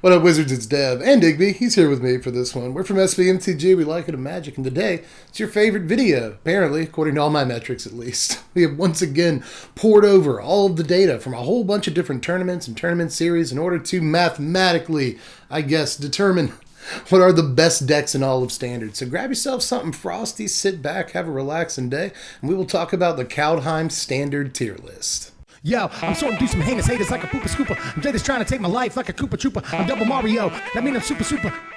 What up, Wizards? It's Dev and Digby. He's here with me for this one. We're from Mtg. We like it in Magic, and today it's your favorite video, apparently, according to all my metrics at least. We have once again poured over all of the data from a whole bunch of different tournaments and tournament series in order to mathematically, I guess, determine what are the best decks in all of Standard. So grab yourself something frosty, sit back, have a relaxing day, and we will talk about the Kaldheim Standard tier list. Yo, I'm sorting through some heinous haters like a pooper scooper. I'm just trying to take my life like a Koopa Trooper. I'm Double Mario, that mean I'm super.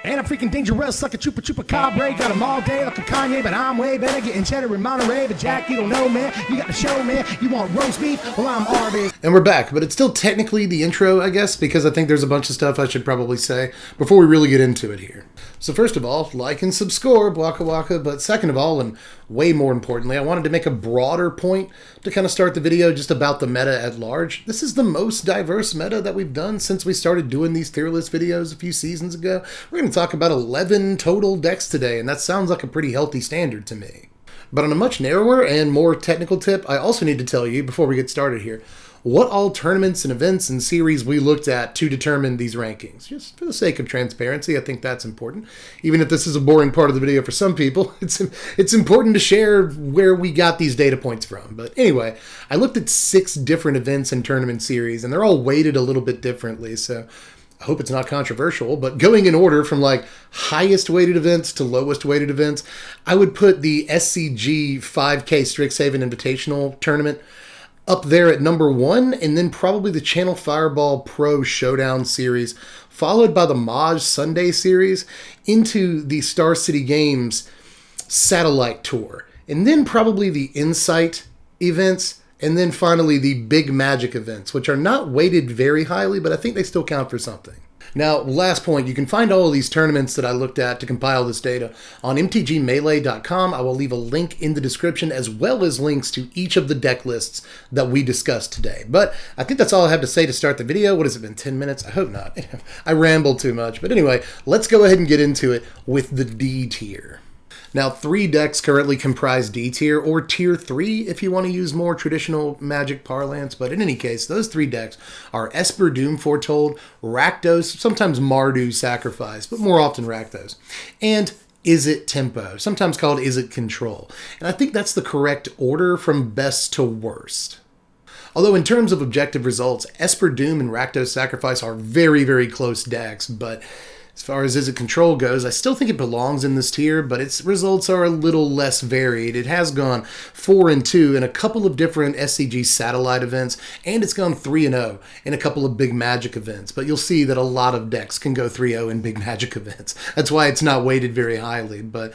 And I'm freaking dangerous like a Chupa Cabre. Got them all day like a Kanye, but I'm way better getting cheddar in Monterey. But Jack, you don't know, man. You got the show, man. You want roast beef? Well, I'm Arby. And we're back, but it's still technically the intro, I guess, because I think there's a bunch of stuff I should probably say before we really get into it here. So first of all, like and subscribe, waka waka. But second of all, and way more importantly, I wanted to make a broader point to kind of start the video just about the meta at large. This is the most diverse meta that we've done since we started doing these tier list videos a few seasons ago. We're going to talk about 11 total decks today, and that sounds like a pretty healthy standard to me. But on a much narrower and more technical tip, I also need to tell you, before we get started here, what all tournaments and events and series we looked at to determine these rankings. Just for the sake of transparency, I think that's important. Even if this is a boring part of the video for some people, it's important to share where we got these data points from. But anyway, I looked at 6 different events and tournament series, and they're all weighted a little bit differently, so I hope it's not controversial, but going in order from like highest weighted events to lowest weighted events, I would put the SCG 5K Strixhaven Invitational Tournament up there at number 1, and then probably the Channel Fireball Pro Showdown series, followed by the Maj Sunday series, into the Star City Games Satellite Tour, and then probably the Insight events, and then finally the Big Magic events, which are not weighted very highly, but I think they still count for something. Now, last point, you can find all of these tournaments that I looked at to compile this data on mtgmelee.com. I will leave a link in the description as well as links to each of the deck lists that we discussed today. But I think that's all I have to say to start the video. What has it been, 10 minutes? I hope not. I rambled too much. But anyway, let's go ahead and get into it with the D tier. Now, 3 decks currently comprise D tier, or tier 3 if you want to use more traditional Magic parlance, but in any case, those 3 decks are Esper Doom Foretold, Rakdos, sometimes Mardu Sacrifice, but more often Rakdos, and Izzet Tempo, sometimes called Izzet Control. And I think that's the correct order from best to worst. Although in terms of objective results, Esper Doom and Rakdos Sacrifice are very, very close decks, but as far as Izzet Control goes, I still think it belongs in this tier, but its results are a little less varied. It has gone 4-2 in a couple of different SCG satellite events, and it's gone 3-0 in a couple of Big Magic events. But you'll see that a lot of decks can go 3-0 in Big Magic events. That's why it's not weighted very highly, but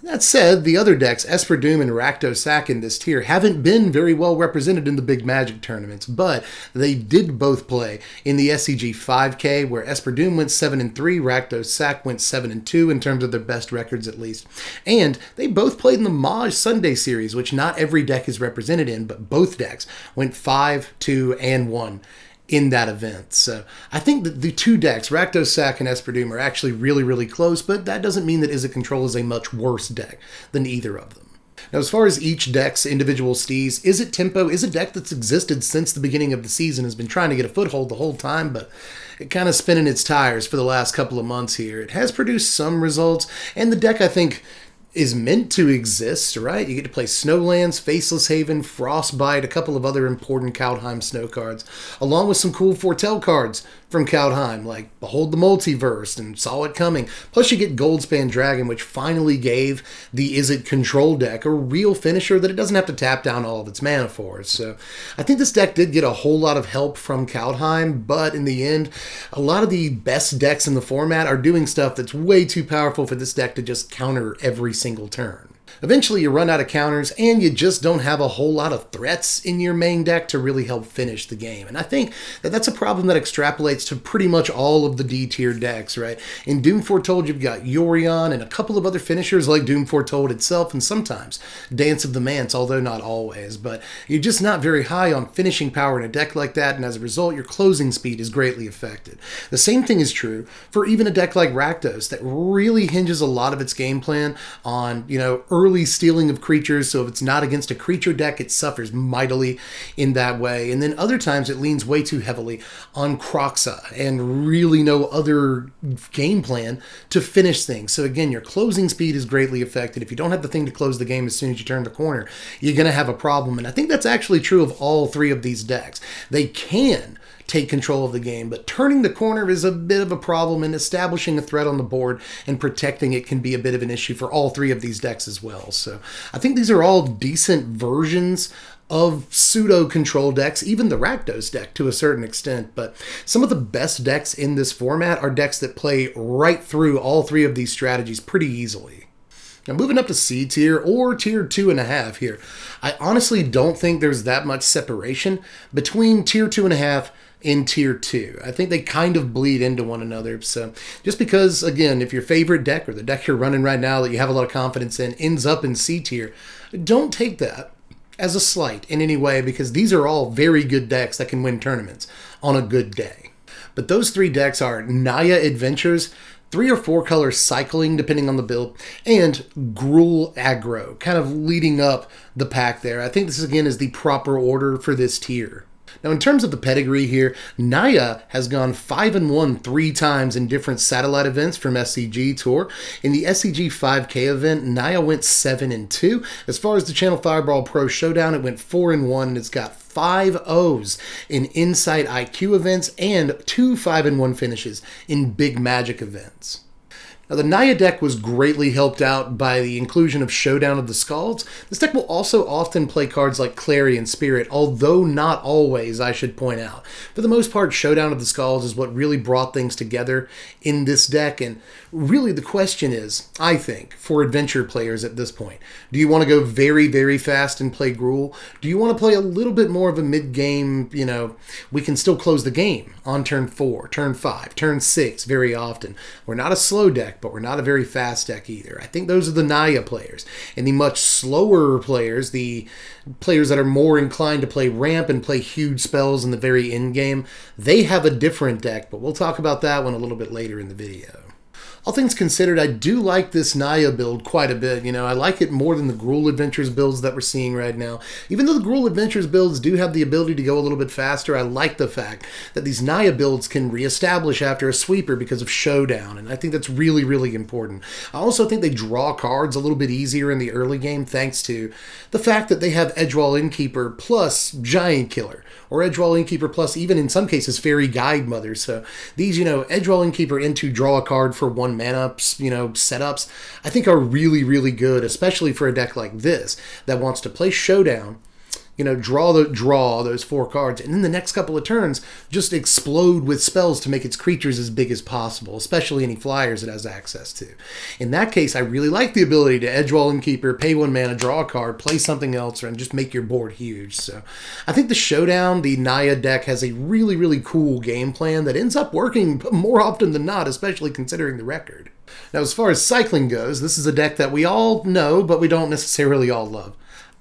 that said, the other decks, Esper Doom and Rakdos Sac in this tier, haven't been very well represented in the Big Magic tournaments, but they did both play in the SCG 5K, where Esper Doom went 7-3, Rakdos Sac went 7-2 in terms of their best records at least. And they both played in the Maj Sunday series, which not every deck is represented in, but both decks went 5, 2, and 1 in that event. So I think that the 2 decks, Rakdos Sac and Esper Doom, are actually really, really close, but that doesn't mean that Izzet Control is a much worse deck than either of them. Now, as far as each deck's individual stees, Izzet Tempo is a deck that's existed since the beginning of the season, has been trying to get a foothold the whole time, but it kind of spinning its tires for the last couple of months here. It has produced some results, and the deck, I think, is meant to exist, right? You get to play Snowlands, Faceless Haven, Frostbite, a couple of other important Kaldheim snow cards, along with some cool Foretell cards from Kaldheim, like Behold the Multiverse and Saw It Coming. Plus you get Goldspan Dragon, which finally gave the Izzet Control deck a real finisher that it doesn't have to tap down all of its mana for. So I think this deck did get a whole lot of help from Kaldheim, but in the end, a lot of the best decks in the format are doing stuff that's way too powerful for this deck to just counter every single turn. Eventually you run out of counters and you just don't have a whole lot of threats in your main deck to really help finish the game. And I think that that's a problem that extrapolates to pretty much all of the D tier decks, right? In Doom Foretold you've got Yorion and a couple of other finishers like Doom Foretold itself, and sometimes Dance of the Manse, although not always. But you're just not very high on finishing power in a deck like that, and as a result your closing speed is greatly affected. The same thing is true for even a deck like Rakdos that really hinges a lot of its game plan on, early early stealing of creatures, so if it's not against a creature deck, it suffers mightily in that way. And then other times it leans way too heavily on Kroxa and really no other game plan to finish things. So again, your closing speed is greatly affected. If you don't have the thing to close the game as soon as you turn the corner, you're going to have a problem. And I think that's actually true of all three of these decks. They can take control of the game, but turning the corner is a bit of a problem, and establishing a threat on the board and protecting it can be a bit of an issue for all three of these decks as well. So I think these are all decent versions of pseudo control decks, even the Rakdos deck to a certain extent, but some of the best decks in this format are decks that play right through all three of these strategies pretty easily. Now, moving up to C tier or tier 2.5 here, I honestly don't think there's that much separation between tier 2.5 and tier 2. I think they kind of bleed into one another. So just because, again, if your favorite deck or the deck you're running right now that you have a lot of confidence in ends up in C tier, don't take that as a slight in any way, because these are all very good decks that can win tournaments on a good day. But those three decks are Naya Adventures, 3 or 4 color cycling depending on the build, and Gruel Aggro, kind of leading up the pack there. I think this again is the proper order for this tier. Now, in terms of the pedigree here, Naya has gone 5-1 3 times in different satellite events from SCG Tour. In the SCG 5K event, Naya went 7-2. As far as the Channel Fireball Pro Showdown, it went 4-1, and it's got 5 O's in Insight IQ events and 2 5-1 finishes in Big Magic events. Now, the Naya deck was greatly helped out by the inclusion of Showdown of the Scalds. This deck will also often play cards like Clarion Spirit, although not always, I should point out. For the most part, Showdown of the Scalds is what really brought things together in this deck, and really the question is, I think, for adventure players at this point, do you want to go very, very fast and play Gruel? Do you want to play a little bit more of a mid-game, we can still close the game on turn 4, turn 5, turn 6 very often. We're not a slow deck, but we're not a very fast deck either. I think those are the Naya players. And the much slower players, the players that are more inclined to play ramp and play huge spells in the very end game, they have a different deck, but we'll talk about that one a little bit later in the video. All things considered, I do like this Naya build quite a bit. I like it more than the Gruel Adventures builds that we're seeing right now. Even though the Gruel Adventures builds do have the ability to go a little bit faster, I like the fact that these Naya builds can reestablish after a sweeper because of Showdown, and I think that's really, really important. I also think they draw cards a little bit easier in the early game thanks to the fact that they have Edgewall Innkeeper plus Giant Killer, or Edgewall Innkeeper plus even in some cases Fairy Guide Mother. So these, Edgewall Innkeeper into draw a card for 1 mana, setups, I think are really, really good, especially for a deck like this that wants to play Showdown, draw those 4 cards, and then the next couple of turns just explode with spells to make its creatures as big as possible, especially any flyers it has access to. In that case, I really like the ability to Edgewall Innkeeper, pay 1 mana, draw a card, play something else, and just make your board huge. So I think the Showdown, the Naya deck, has a really, really cool game plan that ends up working more often than not, especially considering the record. Now, as far as cycling goes, this is a deck that we all know, but we don't necessarily all love.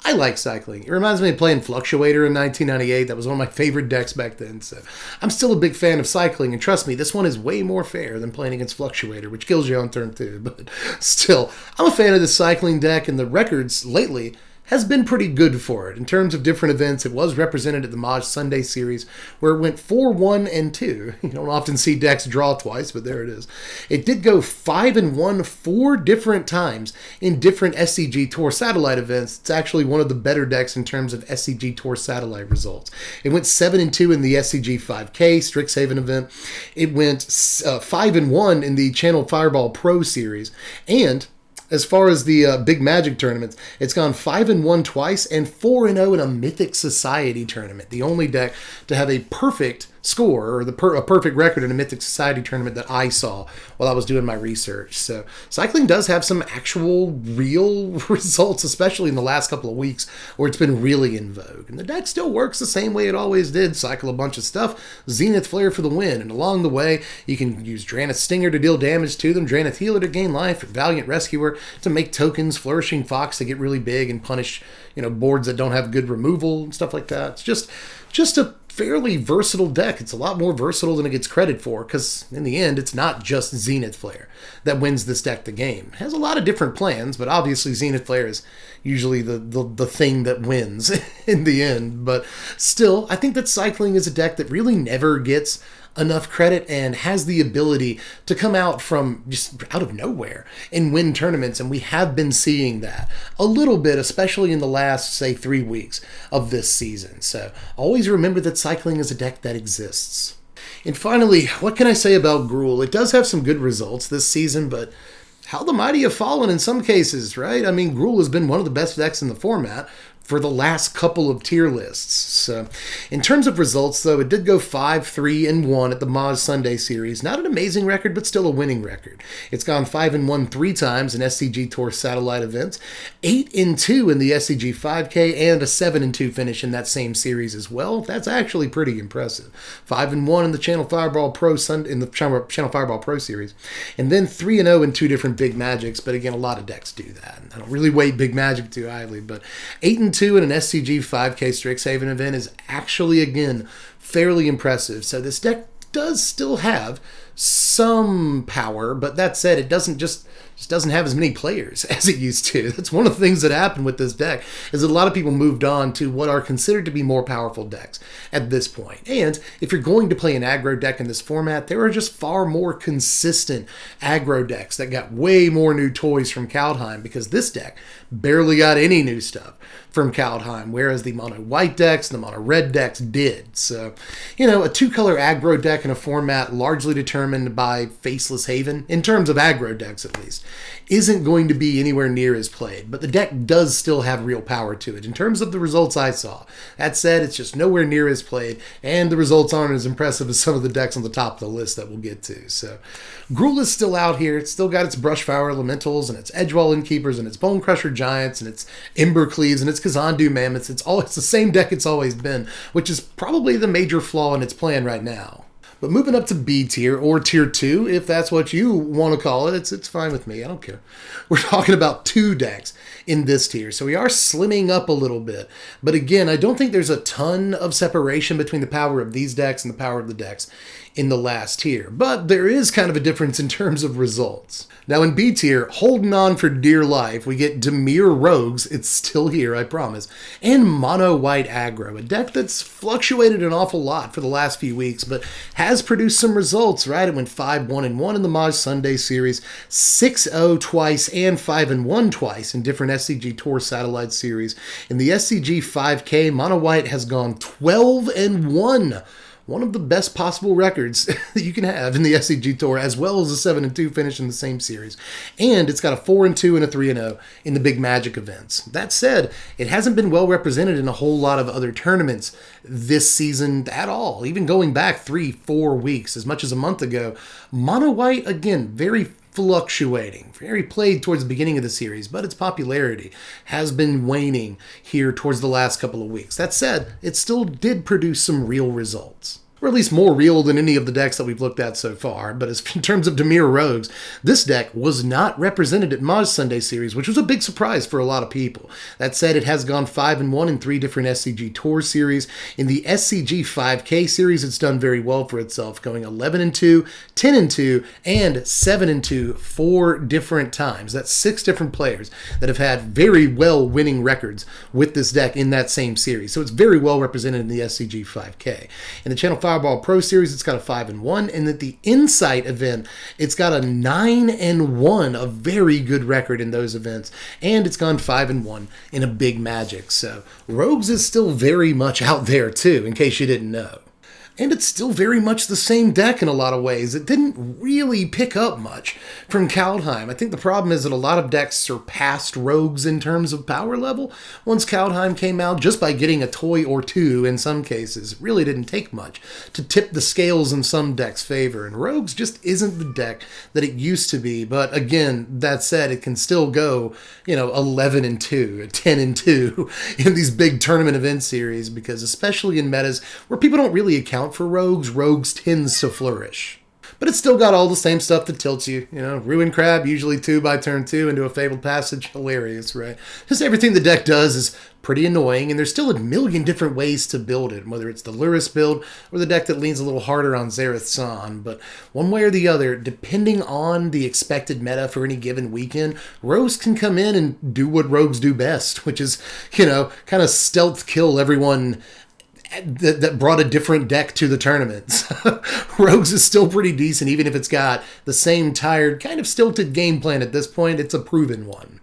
I like cycling. It reminds me of playing Fluctuator in 1998. That was one of my favorite decks back then. So I'm still a big fan of cycling. And trust me, this one is way more fair than playing against Fluctuator, which kills you on turn 2. But still, I'm a fan of the cycling deck, and the records lately has been pretty good for it. In terms of different events, it was represented at the Maj Sunday series, where it went 4-1-2. You don't often see decks draw twice, but there it is. It did go 5-1 4 different times in different SCG Tour satellite events. It's actually one of the better decks in terms of SCG Tour satellite results. It went 7-2 in the SCG 5K Strixhaven event. It went 5-1 in the Channel Fireball Pro series, and as far as the Big Magic tournaments, it's gone 5-1 twice and 4-0 in a Mythic Society tournament. The only deck to have a perfect score, or a perfect record in a Mythic Society tournament that I saw while I was doing my research. So cycling does have some actual real results, especially in the last couple of weeks where it's been really in vogue. And the deck still works the same way it always did. Cycle a bunch of stuff, Zenith Flare for the win, and along the way you can use Drannith Stinger to deal damage to them, Drannith Healer to gain life, or Valiant Rescuer to make tokens, Flourishing Fox to get really big and punish boards that don't have good removal and stuff like that. It's just a fairly versatile deck. It's a lot more versatile than it gets credit for, because in the end, it's not just Zenith Flare that wins this deck the game. It has a lot of different plans, but obviously Zenith Flare is usually the thing that wins in the end. But still, I think that Cycling is a deck that really never gets enough credit and has the ability to come out from just out of nowhere and win tournaments, and we have been seeing that a little bit, especially in the last, say, 3 weeks of this season. So always remember that Cycling is a deck that exists. And finally, what can I say about Gruel? It does have some good results this season, but how the mighty have fallen in some cases, right? I mean, Gruel has been one of the best decks in the format for the last couple of tier lists. So, in terms of results, though, it did go 5-3-1 at the Maj Sunday series. Not an amazing record, but still a winning record. It's gone 5-1 3 times in SCG Tour satellite events, 8-2 in the SCG 5K, and a 7-2 finish in that same series as well. That's actually pretty impressive. 5-1 in the Channel Fireball Pro Channel Fireball Pro series, and then 3-0 in 2 different Big Magics. But again, a lot of decks do that. I don't really weight Big Magic too highly, but 8-2 in an SCG 5K Strixhaven event is actually, again, fairly impressive. So this deck does still have some power, but that said, it doesn't just doesn't have as many players as it used to. That's one of the things that happened with this deck, is that a lot of people moved on to what are considered to be more powerful decks at this point. And if you're going to play an aggro deck in this format, there are just far more consistent aggro decks that got way more new toys from Kaldheim, because this deck barely got any new stuff from Kaldheim, whereas the mono white decks and the mono red decks did. So, a 2-color aggro deck in a format largely determined by Faceless Haven, in terms of aggro decks at least, isn't going to be anywhere near as played, but the deck does still have real power to it in terms of the results I saw. That said, it's just nowhere near as played, and the results aren't as impressive as some of the decks on the top of the list that we'll get to. So, Gruel is still out here. It's still got its Brushfire Elementals, and its Edgewall Innkeepers, and its Bone Crusher Giants, and its Ember Cleaves, and its Kazandu Mammoths. It's the same deck it's always been, which is probably the major flaw in its plan right now. But moving up to B tier, or tier 2, if that's what you want to call it, it's fine with me. I don't care. We're talking about 2 decks in this tier, so we are slimming up a little bit. But again, I don't think there's a ton of separation between the power of these decks and the power of the decks in the last tier. But there is kind of a difference in terms of results. Now in B tier, holding on for dear life, we get Dimir Rogues, it's still here, I promise, and Mono White Aggro, a deck that's fluctuated an awful lot for the last few weeks, but has produced some results, right? It went 5-1-1 in the Maj Sunday series, 6-0 twice, and 5-1 twice in different SCG Tour satellite series. In the SCG 5K, Mono White has gone 12-1. One of the best possible records that you can have in the SCG Tour, as well as a 7-2 finish in the same series. And it's got a 4-2 and a 3-0 in the Big Magic events. That said, it hasn't been well represented in a whole lot of other tournaments this season at all. Even going back 3-4 weeks, as much as a month ago, Mono White, again, very fluctuating, very played towards the beginning of the series, but its popularity has been waning here towards the last couple of weeks. That said, it still did produce some real results. Or at least more real than any of the decks that we've looked at so far. But in terms of Dimir Rogues, this deck was not represented at Maj Sunday series, which was a big surprise for a lot of people. That said, it has gone 5-1 in 3 different SCG Tour series. In the SCG 5K series, it's done very well for itself, going 11-2, 10-2, and 7-2 4 different times. That's 6 different players that have had very well winning records with this deck in that same series. So it's very well represented in the SCG 5K. In the Channel Fireball Pro series, it's got a 5-1, and at the Insight event, it's got a 9-1, a very good record in those events, and it's gone 5-1 in a Big Magic. So Rogues is still very much out there too, in case you didn't know. And it's still very much the same deck in a lot of ways. It didn't really pick up much from Kaldheim. I think the problem is that a lot of decks surpassed Rogues in terms of power level once Kaldheim came out, just by getting a toy or 2 in some cases. It really didn't take much to tip the scales in some decks' favor, and Rogues just isn't the deck that it used to be. But again, that said, it can still go, 11-2, 10-2 in these big tournament event series, because especially in metas where people don't really account for Rogues tends to flourish. But it's still got all the same stuff that tilts you. You know, Ruin Crab, usually 2 by turn 2 into a Fabled Passage. Hilarious, right? Just everything the deck does is pretty annoying, and there's still a million different ways to build it, whether it's the Luris build or the deck that leans a little harder on Zareth San. But one way or the other, depending on the expected meta for any given weekend, rogues can come in and do what rogues do best, which is, you know, kind of stealth kill everyone that brought a different deck to the tournaments. Rogues is still pretty decent, even if it's got the same tired, kind of stilted game plan at this point. It's a proven one.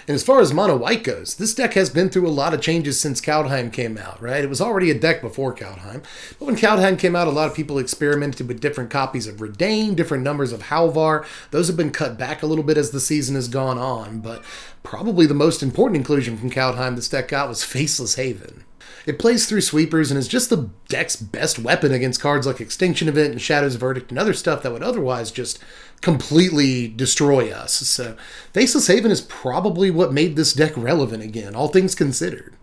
And as far as mono white goes, this deck has been through a lot of changes since Kaldheim came out, right? It was already a deck before Kaldheim. But when Kaldheim came out, a lot of people experimented with different copies of Redain, different numbers of Halvar. Those have been cut back a little bit as the season has gone on. But probably the most important inclusion from Kaldheim this deck got was Faceless Haven. It plays through sweepers and is just the deck's best weapon against cards like Extinction Event and Shadow's Verdict and other stuff that would otherwise just completely destroy us. So Faceless Haven is probably what made this deck relevant again, all things considered.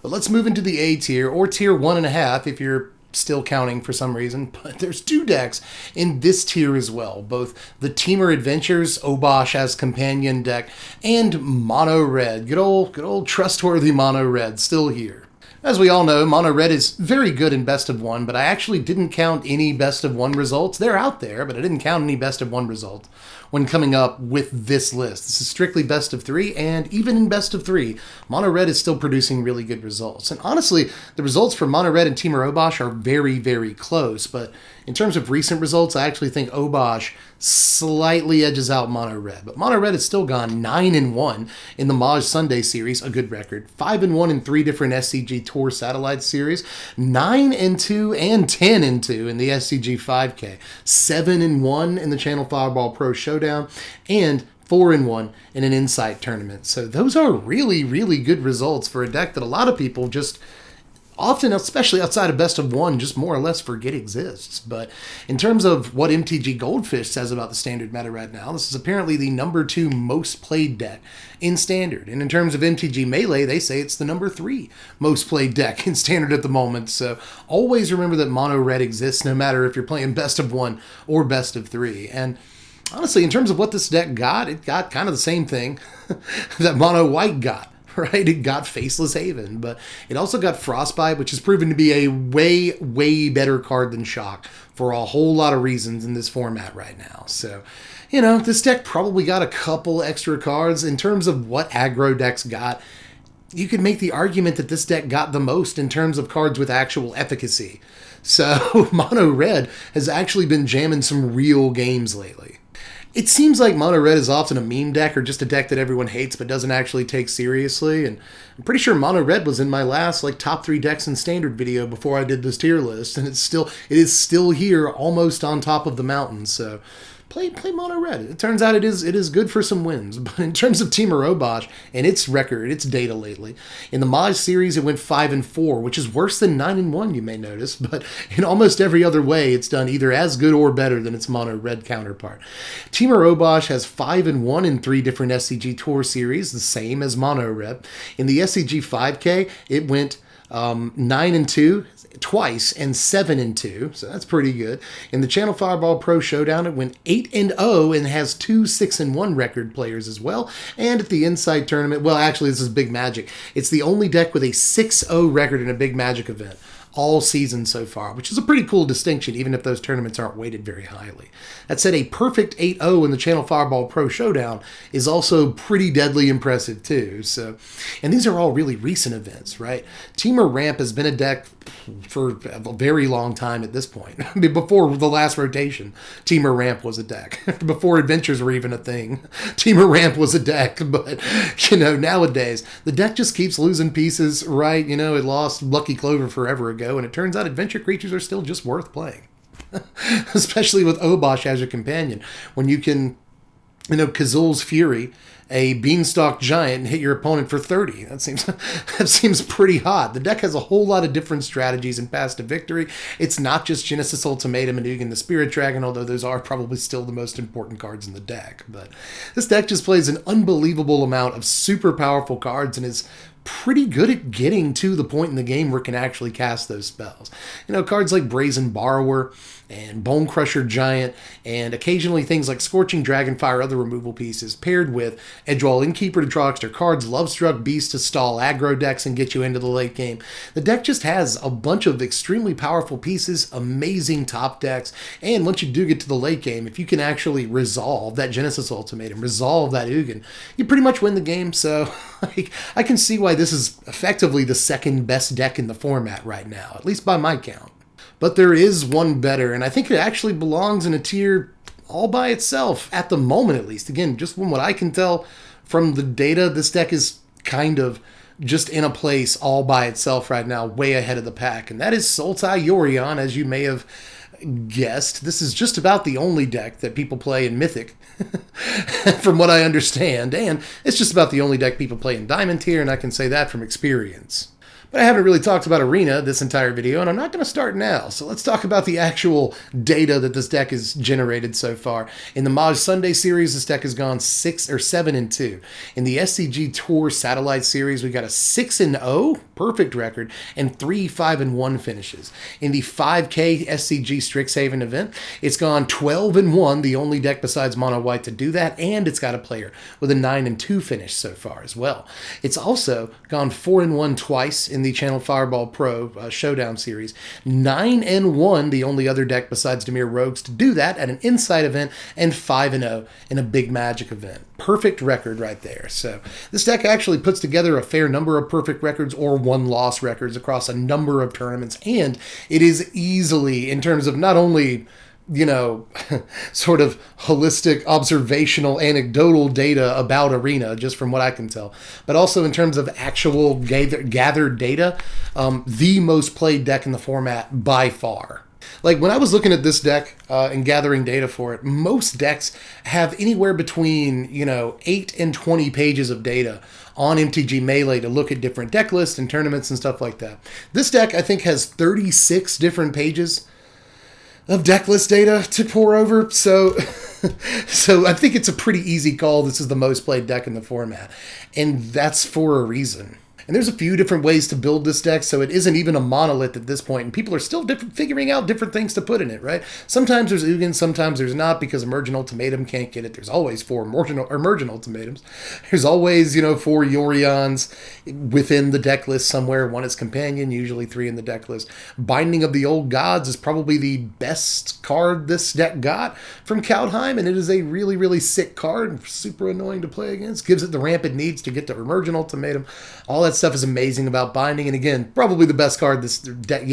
But let's move into the A tier, or tier 1.5 if you're still counting for some reason. But there's 2 decks in this tier as well, both the Teamer Adventures Obosh as companion deck and Mono Red. Good old trustworthy Mono Red still here. As we all know, Mono Red is very good in Best of 1, but I actually didn't count any Best of 1 results. They're out there, but I didn't count any Best of 1 results when coming up with this list. This is strictly Best of 3, and even in Best of 3, Mono Red is still producing really good results. And honestly, the results for Mono Red and Teamer Obosh are very, very close, but in terms of recent results, I actually think Obosh slightly edges out Mono Red. But Mono Red has still gone 9-1 in the Maj Sunday series, a good record. 5-1 in 3 different SCG Tour Satellite series. 9-2 and 10-2 in the SCG 5K. 7-1 in the Channel Fireball Pro Showdown. And 4-1 in an Insight tournament. So those are really, really good results for a deck that a lot of people just often, especially outside of Best of 1, just more or less forget exists. But in terms of what MTG Goldfish says about the Standard meta right now, this is apparently the number 2 most played deck in Standard. And in terms of MTG Melee, they say it's the number 3 most played deck in Standard at the moment. So always remember that Mono Red exists, no matter if you're playing Best of 1 or Best of 3. And honestly, in terms of what this deck got, it got kind of the same thing that Mono White got. Right? It got Faceless Haven, but it also got Frostbite, which has proven to be a way, way better card than Shock for a whole lot of reasons in this format right now. So, you know, this deck probably got a couple extra cards. In terms of what aggro decks got, you could make the argument that this deck got the most in terms of cards with actual efficacy. So, Mono Red has actually been jamming some real games lately. It seems like Mono Red is often a meme deck or just a deck that everyone hates but doesn't actually take seriously, and I'm pretty sure Mono Red was in my last top 3 decks in Standard video before I did this tier list, and it is still here almost on top of the mountain. So play Mono Red. It turns out it is good for some wins. But in terms of Teamer Obosh and its record, its data lately, in the Maj series it went 5-4, which is worse than 9-1, you may notice. But in almost every other way, it's done either as good or better than its Mono Red counterpart. Teamer Obosh has 5-1 in 3 different SCG Tour series, the same as Mono Red. In the SCG 5K, it went 9-2 twice and 7-2, so that's pretty good. In the Channel Fireball Pro Showdown, it went 8-0 and has 2 6-1 record players as well. And at the Insight Tournament, well, actually, this is Big Magic. It's the only deck with a 6-0 record in a Big Magic event all season so far, which is a pretty cool distinction, even if those tournaments aren't weighted very highly. That said, a perfect 8-0 in the Channel Fireball Pro Showdown is also pretty deadly impressive too. So, and these are all really recent events, right? Teamer Ramp has been a deck for a very long time at this point. I mean, before the last rotation, Teamer Ramp was a deck. Before Adventures were even a thing, Teamer Ramp was a deck. But, nowadays, the deck just keeps losing pieces, right? It lost Lucky Clover forever ago, and it turns out Adventure Creatures are still just worth playing. Especially with Obosh as your companion. When you can, Kazul's Fury a Beanstalk Giant and hit your opponent for 30. That seems pretty hot. The deck has a whole lot of different strategies and paths to victory. It's not just Genesis Ultimatum and Ugin the Spirit Dragon, although those are probably still the most important cards in the deck. But this deck just plays an unbelievable amount of super powerful cards and is pretty good at getting to the point in the game where it can actually cast those spells. You know, cards like Brazen Borrower and Bone Crusher Giant, and occasionally things like Scorching Dragonfire, other removal pieces, paired with Edgewall Innkeeper to draw extra cards, Lovestruck Beast to stall aggro decks and get you into the late game. The deck just has a bunch of extremely powerful pieces, amazing top decks, and once you do get to the late game, if you can actually resolve that Genesis Ultimatum, resolve that Ugin, you pretty much win the game. So I can see why this is effectively the second best deck in the format right now, at least by my count. But there is one better, and I think it actually belongs in a tier all by itself, at the moment at least. Again, just from what I can tell from the data, this deck is kind of just in a place all by itself right now, way ahead of the pack, and that is Sultai Yorion, as you may have guessed. This is just about the only deck that people play in Mythic, from what I understand, and it's just about the only deck people play in Diamond tier, and I can say that from experience. But I haven't really talked about Arena this entire video, and I'm not going to start now. So let's talk about the actual data that this deck has generated so far. In the Maj Sunday series, this deck has gone 7-2. In the SCG Tour Satellite series, we got a 6-0 perfect record and 3 5-1 finishes. In the 5K SCG Strixhaven event, it's gone 12-1, the only deck besides Mono White to do that, and it's got a player with a 9-2 finish so far as well. It's also gone 4-1 twice in the Channel Fireball Pro Showdown series. 9-1, the only other deck besides Dimir Rogues to do that at an Insight event, and 5-0 in a Big Magic event. Perfect record right there. So this deck actually puts together a fair number of perfect records or one-loss records across a number of tournaments, and it is easily, in terms of not only, you know, sort of holistic, observational, anecdotal data about Arena, just from what I can tell, but also in terms of actual gathered data, the most played deck in the format by far. Like, when I was looking at this deck and gathering data for it, most decks have anywhere between, 8 and 20 pages of data on MTG Melee to look at different deck lists and tournaments and stuff like that. This deck, I think, has 36 different pages of deck list data to pour over, so I think it's a pretty easy call. This is the most played deck in the format, and that's for a reason. And there's a few different ways to build this deck, so it isn't even a monolith at this point, and people are still figuring out different things to put in it, right? Sometimes there's Ugin, sometimes there's not, because Emergent Ultimatum can't get it. There's always 4 Emergent Ultimatums. There's always, 4 Yorions within the deck list somewhere. 1 is Companion, usually 3 in the deck list. Binding of the Old Gods is probably the best card this deck got from Kaldheim, and it is a really, really sick card, super annoying to play against. Gives it the ramp it needs to get to Emergent Ultimatum. All that stuff is amazing about Binding, and again, probably the best card this deck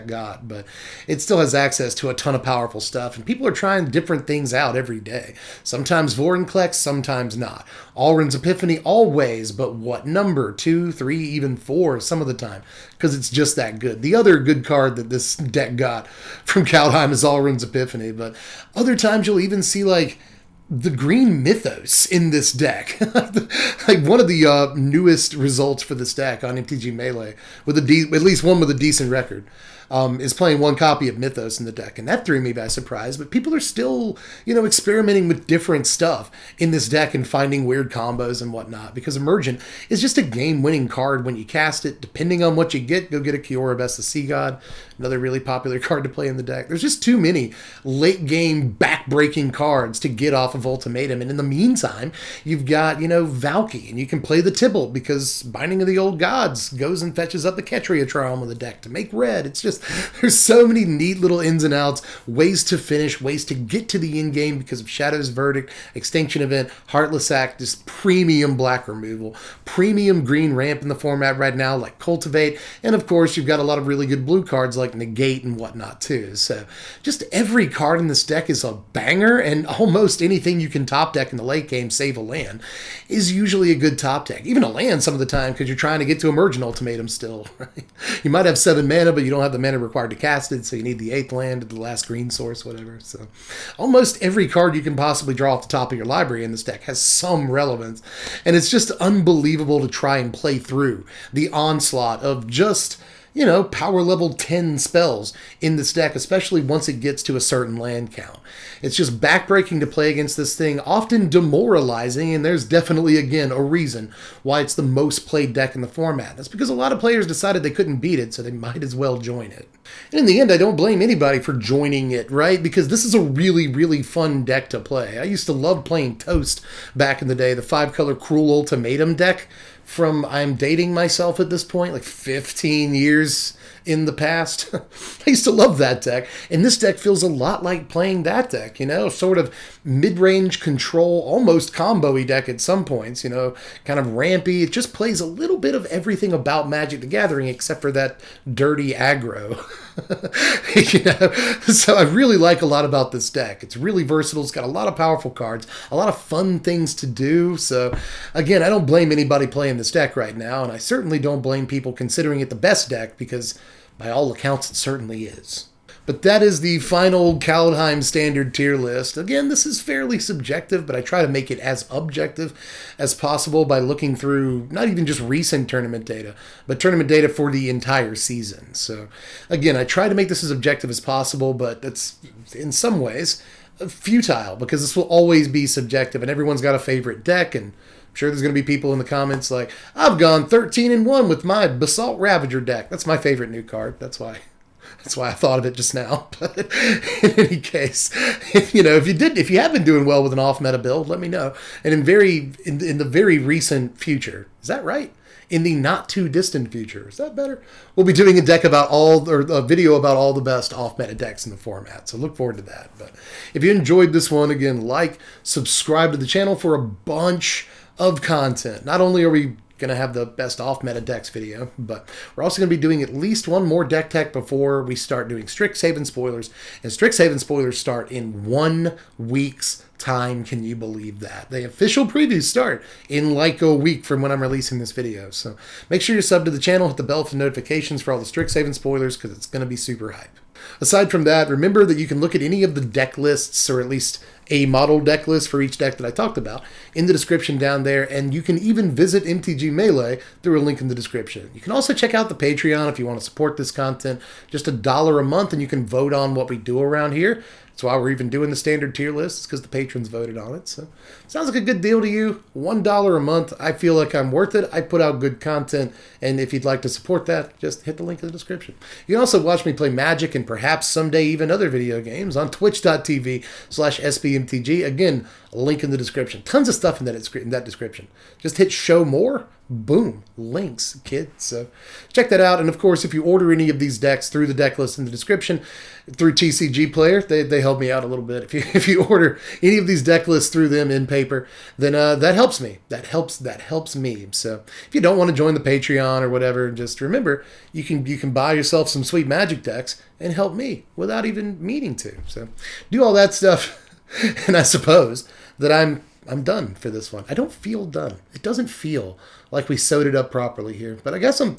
got, but it still has access to a ton of powerful stuff, and people are trying different things out every day. Sometimes Vorinclex, sometimes not. Alrund's Epiphany, always, but what number? 2, 3, even 4 some of the time, because it's just that good. The other good card that this deck got from Kaldheim is Alrund's Epiphany, but other times you'll even see, like, the green Mythos in this deck. Like, one of the newest results for this deck on MTG Melee, with at least one with a decent record, is playing 1 copy of Mythos in the deck, and that threw me by surprise. But people are still, experimenting with different stuff in this deck and finding weird combos and whatnot, because Emergent is just a game-winning card when you cast it. Depending on what you get, go get a Kiora Best of Sea God, another really popular card to play in the deck. There's just too many late-game, back-breaking cards to get off of Ultimatum, and in the meantime, you've got, Valky, and you can play the Tibble, because Binding of the Old Gods goes and fetches up the Ketria Triome of the deck to make red. It's just, there's so many neat little ins and outs, ways to finish, ways to get to the end game because of Shadow's Verdict, Extinction Event, Heartless Act, just premium black removal, premium green ramp in the format right now, like Cultivate, and of course, you've got a lot of really good blue cards like Negate and whatnot too. So just every card in this deck is a banger, and almost anything you can top deck in the late game, save a land, is usually a good top deck. Even a land some of the time, because you're trying to get to Emergent Ultimatum still, right? You might have 7 mana, but you don't have the mana required to cast it, so you need the 8th land, the last green source, whatever. So almost every card you can possibly draw off the top of your library in this deck has some relevance, and it's just unbelievable to try and play through the onslaught of just, you know, power level 10 spells in this deck, especially once it gets to a certain land count. It's just backbreaking to play against this thing, often demoralizing, and there's definitely, again, a reason why it's the most played deck in the format. That's because a lot of players decided they couldn't beat it, so they might as well join it. And in the end, I don't blame anybody for joining it, right? Because this is a really, really fun deck to play. I used to love playing Toast back in the day, the 5-color Cruel Ultimatum deck from, I'm dating myself at this point, like 15 years in the past. I used to love that deck, and this deck feels a lot like playing that deck, you know, sort of mid-range control, almost combo-y deck at some points, you know, kind of rampy. It just plays a little bit of everything about Magic the Gathering except for that dirty aggro. You know, so I really like a lot about this deck. It's really versatile. It's got a lot of powerful cards, a lot of fun things to do. So again, I don't blame anybody playing this deck right now, and I certainly don't blame people considering it the best deck, because by all accounts it certainly is. But that is the final Kaldheim standard tier list. Again, this is fairly subjective, but I try to make it as objective as possible by looking through not even just recent tournament data, but tournament data for the entire season. So again, I try to make this as objective as possible, but that's in some ways futile, because this will always be subjective, and everyone's got a favorite deck, and I'm sure there's going to be people in the comments like, I've gone 13-1 with my Basalt Ravager deck. That's my favorite new card. That's why I thought of it just now. But in any case, if you have been doing well with an off-meta build, let me know. And in the very recent future, is that right? In the not too distant future, is that better? We'll be doing a video about all the best off-meta decks in the format. So look forward to that. But if you enjoyed this one, again, subscribe to the channel for a bunch of content. Not only are we going to have the best off-meta decks video, but we're also going to be doing at least one more deck tech before we start doing Strixhaven spoilers. And Strixhaven spoilers start in 1 week's time. Can you believe that? The official previews start in like a week from when I'm releasing this video. So make sure you sub to the channel, hit the bell for notifications for all the Strixhaven spoilers, because it's going to be super hype. Aside from that, remember that you can look at any of the deck lists, or at least a model deck list for each deck that I talked about, in the description down there, and you can even visit MTG Melee through a link in the description. You can also check out the Patreon if you want to support this content. Just $1 a month, and you can vote on what we do around here. That's why we're even doing the standard tier list, because the patrons voted on it. So sounds like a good deal to you. $1 a month. I feel like I'm worth it. I put out good content, and if you'd like to support that, just hit the link in the description. You can also watch me play Magic, and perhaps someday even other video games, on twitch.tv/SBMTG. Again, a link in the description. Tons of stuff in that description. Just hit show more. Boom, links, kids. So check that out. And of course, if you order any of these decks through the deck list in the description, through TCG Player, they help me out a little bit. If you order any of these deck lists through them in paper, then that helps me. That helps me. So if you don't want to join the Patreon or whatever, just remember you can buy yourself some sweet Magic decks and help me without even meaning to. So do all that stuff, and I suppose that I'm done for this one. I don't feel done. It doesn't feel like we sewed it up properly here. But I guess I'm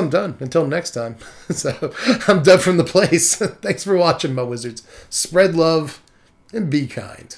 done until next time. So I'm done from the place. Thanks for watching, my wizards. Spread love and be kind.